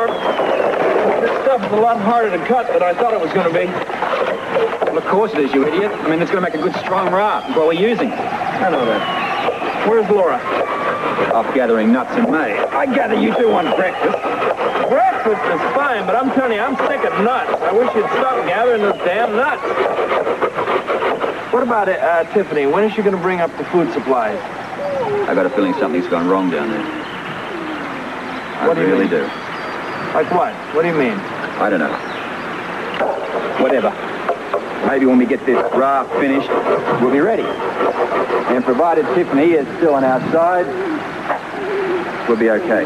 Lord. This stuff is a lot harder to cut than I thought it was going to be. Well, of course it is, you idiot. I mean, it's going to make a good, strong raft. That's what we're using. I know that. Where's Laura? Off gathering nuts in May. I gather you two want breakfast. Breakfast is fine, but I'm telling you, I'm sick of nuts. I wish you'd stop gathering those damn nuts. What about Tiffany? When is she going to bring up the food supplies? I got a feeling something's gone wrong down there. What do you really mean? do. Like what? What do you mean? I don't know. Whatever. Maybe when we get this raft finished, we'll be ready. And provided Tiffany is still on our side, we'll be okay.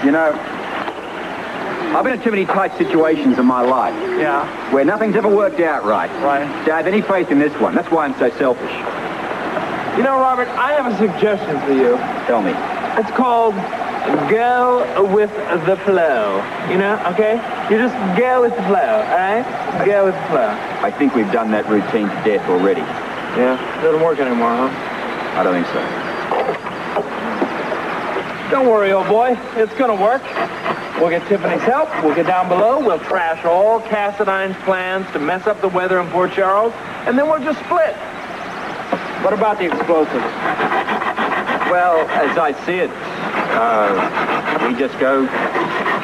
You know, I've been in too many tight situations in my life. Yeah? Where nothing's ever worked out right. Right. To have any faith in this one. That's why I'm so selfish. You know, Robert, I have a suggestion for you. Tell me. It's called go with the flow. You know, okay? You just go with the flow, all right? Go with the flow. I think we've done that routine to death already. Yeah? Doesn't work anymore, huh? I don't think so. Don't worry, old boy. It's gonna work. We'll get Tiffany's help. We'll get down below. We'll trash all Cassadine's plans to mess up the weather in Port Charles, and then we'll just split. What about the explosives? Well, as I see it, we just go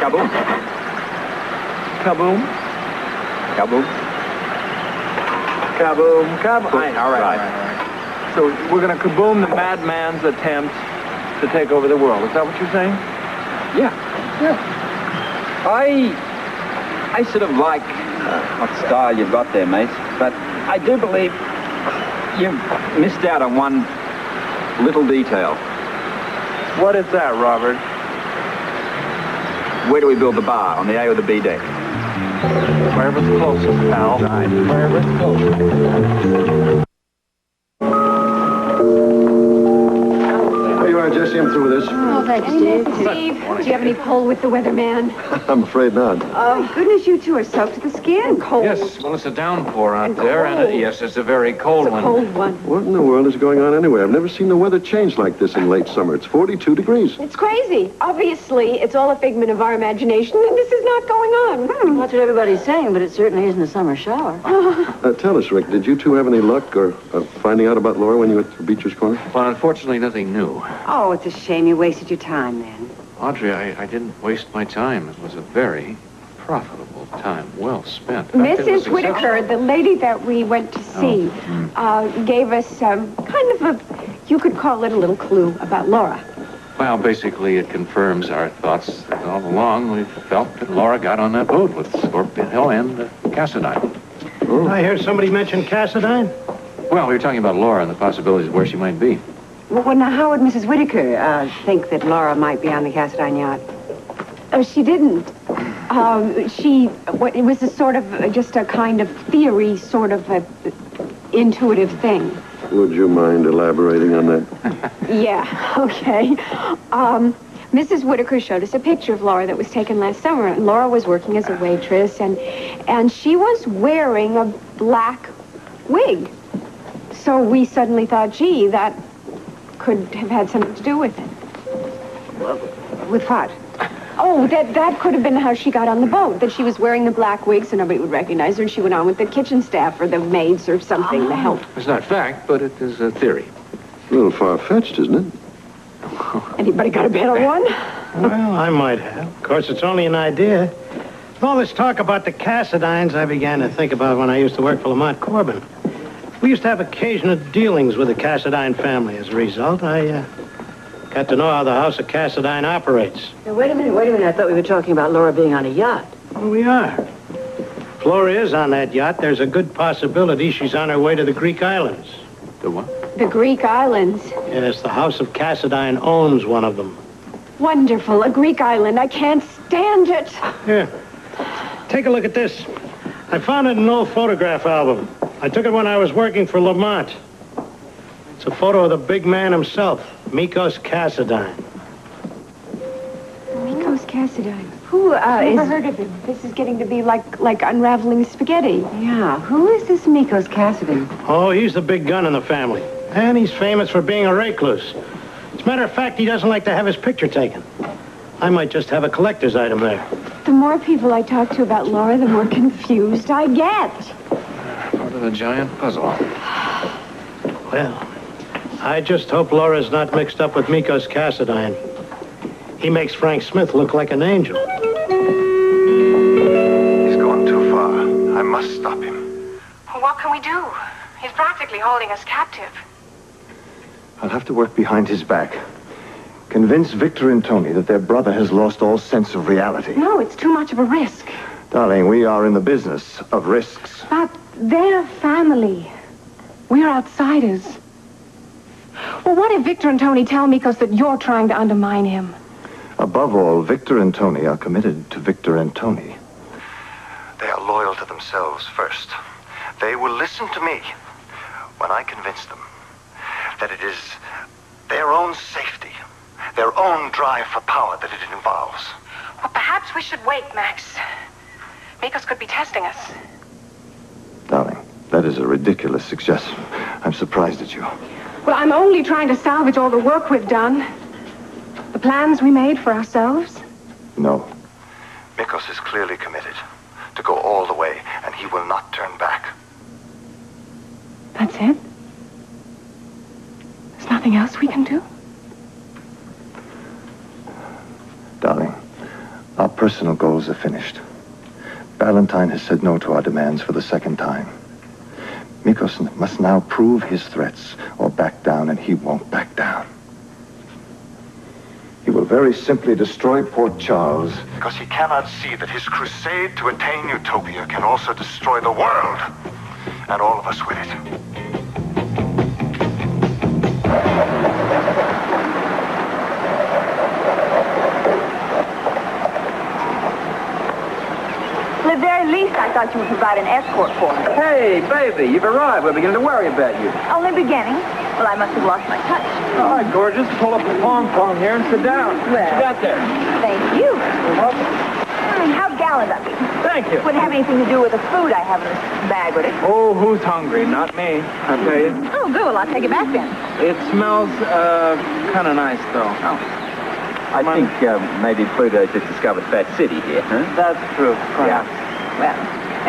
kaboom. Kaboom? Kaboom. Kaboom, kaboom. All right. So we're going to kaboom the madman's attempt to take over the world. Is that what you're saying? Yeah. I sort of like what style you've got there, mate. But I do believe you've missed out on one little detail. What is that, Robert? Where do we build the bar? On the A or the B deck? Wherever's closest, pal. Right. Wherever's closest. There you are, Jesse. I'm through with this. Oh, thanks, Steve. Steve, do you have any pull with the weatherman? I'm afraid not. Oh, goodness, you two are soaked to the skin. Cold. Yes, well, it's a downpour out And there, cold. and yes, it's a very cold It's a one. cold one. What in the world is going on anyway? I've never seen the weather change like this in late summer. It's 42 degrees. It's crazy. Obviously, it's all a figment of our imagination, and this is not going on. That's what everybody's saying, but it certainly isn't a summer shower. Tell us, Rick, did you two have any luck or finding out about Laura when you went to Beecher's Corner? Well, unfortunately, nothing new. Oh, it's a shame you wasted your time then. Audrey, I didn't waste my time. It was a very profitable time, well spent. Mrs. Whitaker, the lady that we went to see, gave us kind of a, you could call it a little clue about Laura. Well, basically, it confirms our thoughts that all along we felt that Laura got on that boat with Scorpion Hill and Cassadine. Oh. I hear somebody mention Cassadine. Well, we were talking about Laura and the possibilities of where she might be. Well, now, how would Mrs. Whitaker think that Laura might be on the Cassadine yacht? Oh, she didn't. It was a sort of, just a kind of theory, sort of a intuitive thing. Would you mind elaborating on that? Yeah, okay. Mrs. Whitaker showed us a picture of Laura that was taken last summer. And Laura was working as a waitress, and she was wearing a black wig. So we suddenly thought, gee, that could have had something to do with it. With what? Oh, that could have been how she got on the boat, that she was wearing the black wig so nobody would recognize her, and she went on with the kitchen staff or the maids or something to help. It's not fact, but it is a theory. A little far-fetched, isn't it? Anybody got a bet on one? Well, I might have. Of course, it's only an idea. With all this talk about the Cassadines, I began to think about when I used to work for Lamont Corbin. We used to have occasional dealings with the Cassadine family. As a result, I got to know how the House of Cassadine operates. Now, wait a minute. I thought we were talking about Laura being on a yacht. Well, we are. If Laura is on that yacht, there's a good possibility she's on her way to the Greek islands. The what? The Greek islands. Yes, the House of Cassadine owns one of them. Wonderful, a Greek island. I can't stand it. Here, take a look at this. I found it in an old photograph album. I took it when I was working for Lamont. It's a photo of the big man himself, Mikos Cassadine. Mikos Cassadine. Who, Never heard of him. This is getting to be like unraveling spaghetti. Yeah, who is this Mikos Cassadine? Oh, he's the big gun in the family. And he's famous for being a recluse. As a matter of fact, he doesn't like to have his picture taken. I might just have a collector's item there. The more people I talk to about Laura, the more confused I get. Part of a giant puzzle. Well, I just hope Laura's not mixed up with Miko's Cassadine. He makes Frank Smith look like an angel. He's gone too far. I must stop him. What can we do? He's practically holding us captive. I'll have to work behind his back. Convince Victor and Tony that their brother has lost all sense of reality. No, it's too much of a risk. Darling, we are in the business of risks. But they're family. We're outsiders. Well, what if Victor and Tony tell Mikos that you're trying to undermine him? Above all, Victor and Tony are committed to Victor and Tony. They are loyal to themselves first. They will listen to me when I convince them that it is their own safety, their own drive for power that it involves. Well, perhaps we should wait, Max. Mikos could be testing us. Darling, that is a ridiculous suggestion. I'm surprised at you. Well, I'm only trying to salvage all the work we've done. The plans we made for ourselves. No. Mikos is clearly committed to go all the way, and he will not turn back. That's it? There's nothing else we can do? Darling, our personal goals are finished. Valentine has said no to our demands for the second time. Mikos must now prove his threats or back down, and he won't back down. He will very simply destroy Port Charles because he cannot see that his crusade to attain utopia can also destroy the world, and all of us with it. At the very least, I thought you would provide an escort for me. Hey, baby, you've arrived. We're beginning to worry about you. Only beginning. Well, I must have lost my touch. All right, gorgeous. Pull up the pong here and sit down. Well, Sit out there. Thank you. You're welcome. How gallant of you. Thank you. Wouldn't have anything to do with the food I have in this bag, would it? Oh, who's hungry? Not me, I tell you. Oh, good. Well, I'll take it back then. It smells, kind of nice, though. Oh. I think maybe Pluto's just discovered Fat City here, huh? That's true. Perhaps. Well,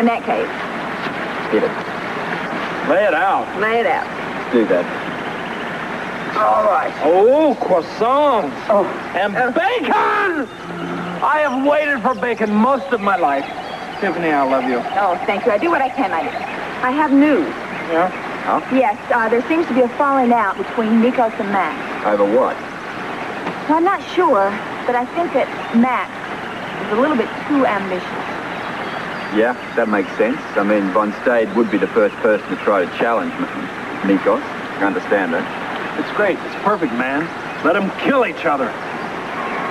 in that case, Get it. Lay it out. lay it out. Do that. All right. Oh, croissants. Oh. And bacon! I have waited for bacon most of my life. Tiffany, I love you. Oh, thank you. I do what I can, my dear. I have news. Yeah? Yes, there seems to be a falling out between Mikos and Max. Over what? Well, I'm not sure, but I think that Max is a little bit too ambitious. Yeah, that makes sense. I mean, Von Stade would be the first person to try to challenge Mikos. I understand that. It's great. It's perfect, man. Let them kill each other.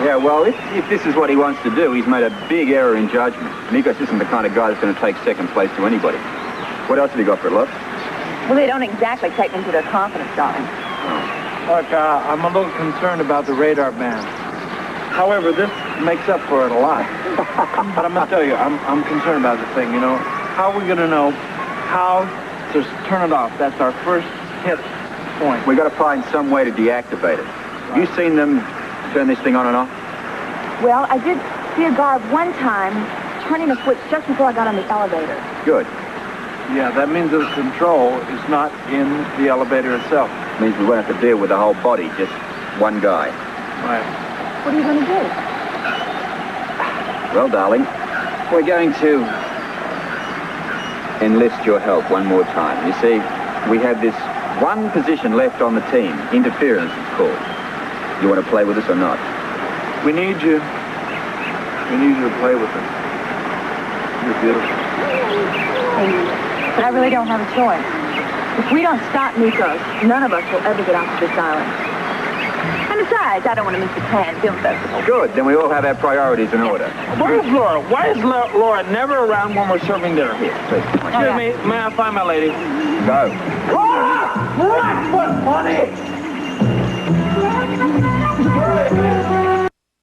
Yeah, well, if this is what he wants to do, he's made a big error in judgment. Mikos isn't the kind of guy that's going to take second place to anybody. What else have you got for love? Well, they don't exactly take me to their confidence, darling. Look, I'm a little concerned about the radar ban. However, this makes up for it a lot. But I'm going to tell you, I'm concerned about this thing, you know. How are we going to know how to turn it off? That's our first hit point. We got to find some way to deactivate it. You seen them turn this thing on and off? Well, I did see a guard one time turning a switch just before I got on the elevator. Good. Yeah, that means the control is not in the elevator itself. Means we won't have to deal with the whole body, just one guy. Right. What are you going to do? Well, darling, we're going to enlist your help one more time. You see, we have this one position left on the team. Interference, it's called. You want to play with us or not? We need you. We need you to play with us. You're beautiful. But I really don't have a choice. If we don't stop Mikos, none of us will ever get off this island. And besides, I don't want to miss the Cannes Film Festival. Good, then we all have our priorities in order. Where's Laura? Why is Laura never around when we're serving dinner? Here, please. Excuse me, may I find my lady? Go. Laura! That's what funny!